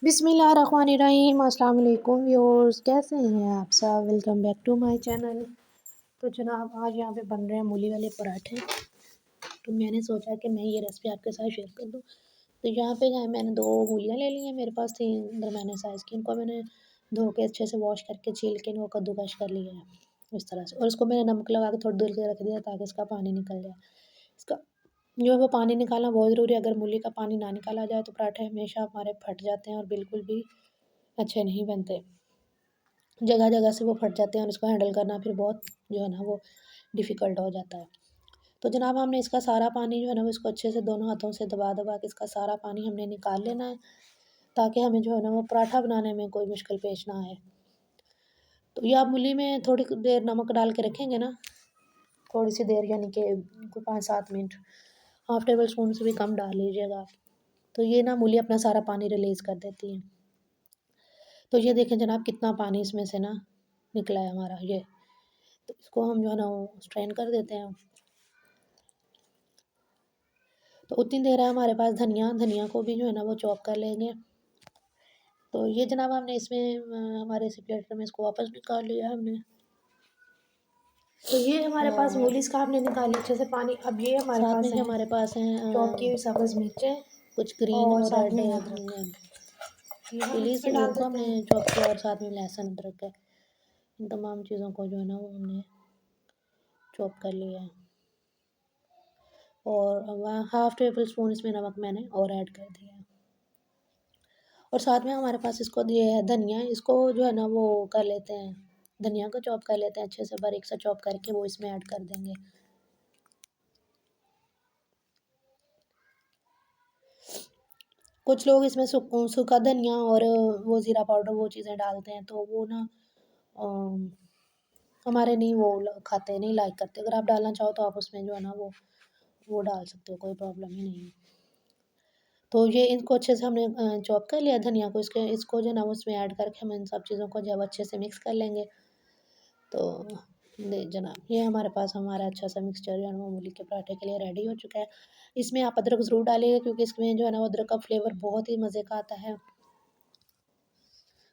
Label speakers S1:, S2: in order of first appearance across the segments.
S1: बिस्मिल्लाहिर्रहमानिर्रहीम। अस्सलाम वालेकुम व्यूअर्स, कैसे हैं आप सब? Welcome back to my channel. तो जनाब आज यहाँ पे बन रहे हैं मूली वाले पराठे। तो मैंने सोचा कि मैं ये रेसिपी आपके साथ शेयर कर दूँ। तो यहाँ पे जो है मैंने 2 मूलियाँ ले ली हैं, मेरे पास थी दरमियाने साइज़ की। इनको मैंने धो के अच्छे से वॉश करके छील के इनको कद्दूकस कर लिया है इस तरह से, और इसको मैंने नमक लगा के थोड़ी देर के लिए रख दिया ताकि इसका पानी निकल जाए। इसका जो है वो पानी निकालना बहुत ज़रूरी है। अगर मूली का पानी ना निकाला जाए तो पराठे हमेशा हमारे फट जाते हैं और बिल्कुल भी अच्छे नहीं बनते। जगह-जगह से वो फट जाते हैं और इसको हैंडल करना फिर बहुत जो है ना वो डिफ़िकल्ट हो जाता है। तो जनाब हमने इसका सारा पानी जो है ना वो इसको अच्छे से दोनों हाथों से दबा-दबा के इसका सारा पानी हमने निकाल लेना है, ताकि हमें जो है ना वो पराठा बनाने में कोई मुश्किल पेश ना आए। तो ये आप मूली में थोड़ी देर नमक डाल के रखेंगे ना, थोड़ी-सी देर यानी कि कोई 5-7 मिनट, हाफ़ टेबल स्पून से भी कम डाल लीजिएगा। तो ये ना मूली अपना सारा पानी रिलीज़ कर देती है। तो ये देखें जनाब कितना पानी इसमें से ना निकला है हमारा ये। तो इसको हम जो है ना वो स्ट्रेन कर देते हैं। तो उतनी देर है हमारे पास धनिया को भी जो है ना वो चॉप कर लेंगे। तो ये जनाब हमने इसमें हमारे इसी प्लेटर में इसको वापस निकाल लिया हमने। तो ये हमारे पास मूली इसका हमने निकाली अच्छे से पानी। अब ये हमारे
S2: साथ
S1: पास
S2: में जो
S1: है
S2: हमारे पास
S1: चॉप
S2: हैं
S1: की हुई सब्ज़ मिर्चें
S2: कुछ ग्रीन
S1: और
S2: और
S1: साथ
S2: रेड
S1: में अदरक, ये हम
S2: चिलीज़,
S1: इसमें डाल
S2: उनको
S1: देते
S2: हमने
S1: हैं।
S2: चॉप किया, और साथ में लहसुन अदरक है। इन तमाम चीज़ों को जो है ना वो हमने चॉप कर लिया है, और वहाँ हाफ़ टेबल स्पून इसमें नमक मैंने और ऐड कर दिया है। और साथ में हमारे पास इसको ये है धनिया, इसको जो है ना वो कर लेते हैं, धनिया को चॉप कर लेते हैं अच्छे से, बारीक सा चॉप करके वो इसमें ऐड कर देंगे। कुछ लोग इसमें सूखा धनिया और वो ज़ीरा पाउडर वो चीज़ें डालते हैं, तो वो ना अम, हमारे नहीं वो खाते नहीं लाइक करते। अगर आप डालना चाहो तो आप उसमें जो है ना वो डाल सकते हो, कोई प्रॉब्लम ही नहीं है। तो ये इनको अच्छे से हमने चॉप कर लिया धनिया को, इसको जो है ना उसमें ऐड करके हम इन सब चीज़ों को जब अच्छे से मिक्स कर लेंगे। तो ले जनाब ये हमारे पास हमारा अच्छा सा मिक्सचर जो है ना वो मूली के पराठे के लिए रेडी हो चुका है। इसमें आप अदरक ज़रूर डालिएगा, क्योंकि इसमें जो है ना वो अदरक का फ्लेवर बहुत ही मज़े का आता है।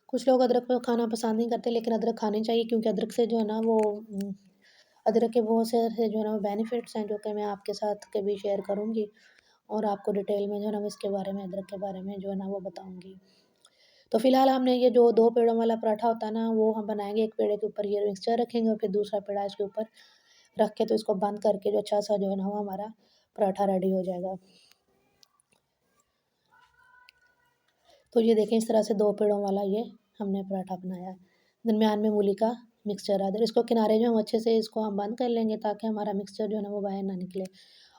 S2: कुछ लोग अदरक को खाना पसंद नहीं करते, लेकिन अदरक खानी चाहिए, क्योंकि अदरक से जो है ना वो अदरक के बहुत से ऐसे जो है ना वो बेनिफिट्स हैं, जो कि मैं आपके साथ कभी शेयर करूँगी, और आपको डिटेल में जो है ना वो इसके बारे में, अदरक के बारे में जो है ना वो बताऊँगी। तो फ़िलहाल हमने ये जो 2 पेड़ों वाला पराठा होता है ना, वो हम बनाएँगे। एक पेड़े के ऊपर ये मिक्सचर रखेंगे और फिर दूसरा पेड़ा इसके ऊपर रख के, तो इसको बंद करके जो अच्छा-सा जो है ना वो हमारा पराठा रेडी हो जाएगा। तो ये देखें इस तरह से 2 पेड़ों वाला ये हमने पराठा बनाया है। दरमियान में मूली का मिक्सचर है। इसको किनारे जो हम अच्छे से इसको हम बंद कर लेंगे, ताकि हमारा मिक्सचर जो है ना वो बाहर ना निकले।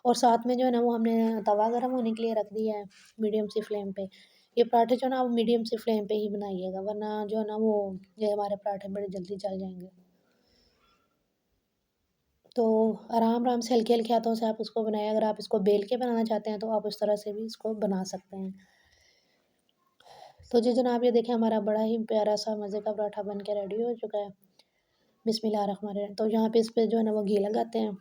S2: और साथ में जो है ना वो हमने तवा गरम होने के लिए रख दिया है मीडियम सी फ्लेम पे। ये पराठे जो है ना वो मीडियम सी फ्लेम पे ही बनाइएगा, वरना जो है ना वो ये हमारे पराठे बड़े जल्दी जल जाएँगे। तो आराम-आराम से हल्के-हल्के हाथों से आप उसको बनाएँ। अगर आप इसको बेल के बनाना चाहते हैं तो आप उस तरह से भी इसको बना सकते हैं। तो जी जनाब ये देखिए हमारा बड़ा ही प्यारा-सा मज़े का पराठा बन के रेडी हो चुका है। बिस्मिल्लाहिर्रहमानिर्रहीम। तो यहाँ पे इस पे जो है ना वो घी लगाते हैं।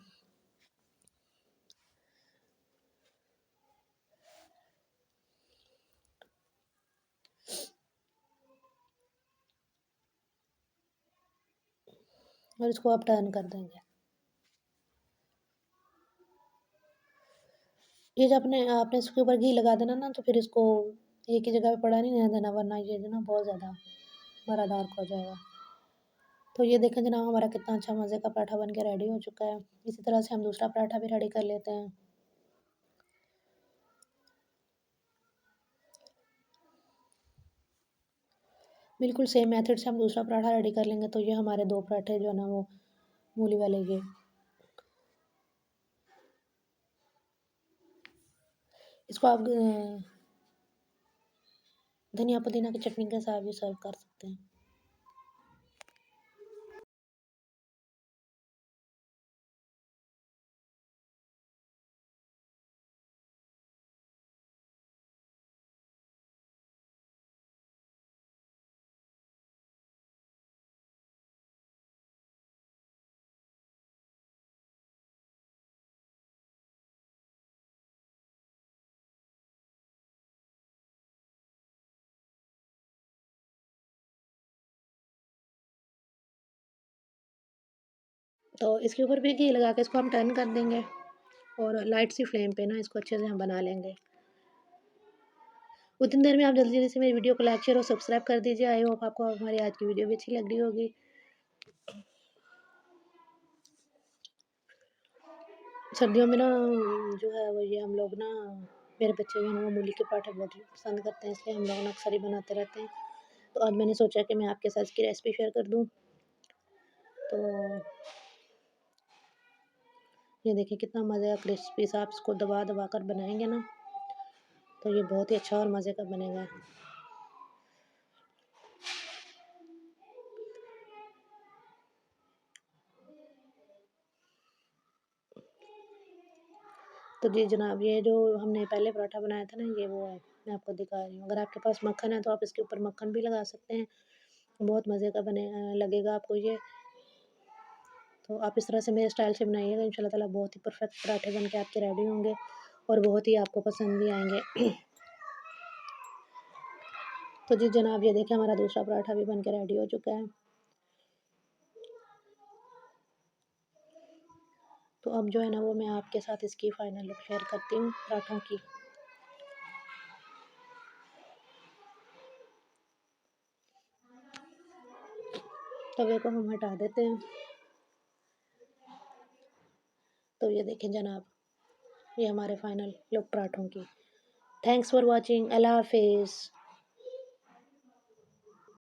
S2: और इसको आप टर्न कर देंगे। ये जब आपने इसके ऊपर घी लगा देना ना, तो फिर इसको एक ही जगह पे पड़ा नहीं रहने देना, वरना ये जो ना बहुत ज़्यादा बड़ा डार्क हो जाएगा। तो ये देखें जनाब हमारा कितना अच्छा मज़े का पराठा बन के रेडी हो चुका है। इसी तरह से हम दूसरा पराठा भी रेडी कर लेते हैं। बिल्कुल सेम मेथड से हम दूसरा पराठा रेडी कर लेंगे। तो ये हमारे 2 पराठे जो है ना वो मूली वाले ये, इसको आप धनिया पुदीना की चटनी के साथ भी सर्व कर सकते हैं। तो इसके ऊपर भी घी लगा के इसको हम टर्न कर देंगे और लाइट सी फ्लेम पे ना इसको अच्छे से हम बना लेंगे। उतनी देर में आप जल्दी जल्दी से मेरी वीडियो को लाइक शेयर और सब्सक्राइब कर दीजिए। आई होप आपको हमारी आज की वीडियो भी अच्छी लग रही होगी। सर्दियों में ना जो है वो ये हम लोग ना, मेरे बच्चे जो है ना वो मूली के पराठे बहुत पसंद करते हैं, इसलिए हम लोग ना अक्सर ही बनाते रहते हैं। तो आज मैंने सोचा कि मैं आपके साथ इसकी रेसिपी शेयर कर दूँ। तो ये देखिए कितना मज़े का क्रिस्पी सा, आप इसको दबा दबा कर बनाएंगे ना तो ये बहुत ही अच्छा और मज़े का बनेगा। तो जी जनाब, ये जो हमने पहले पराठा बनाया था ना, ये वो है, मैं आपको दिखा रही हूँ। अगर आपके पास मक्खन है तो आप इसके ऊपर मक्खन भी लगा सकते हैं, बहुत मज़े का बने लगेगा आपको ये। तो आप इस तरह से मेरे स्टाइल से बनाइएगा, इंशाल्लाह ताला बहुत ही परफेक्ट पराठे बन के आपके रेडी होंगे और बहुत ही आपको पसंद भी आएँगे। तो जी जनाब, ये देखिए हमारा दूसरा पराठा भी बन के रेडी हो चुका है। तो अब जो है ना वो मैं आपके साथ इसकी फाइनल लुक शेयर करती हूँ पराठों की। तवे को हम हटा देते हैं। तो ये देखें जनाब, ये हमारे फाइनल लुक पराठों की। Thanks for watching. अल्लाह हाफिज़।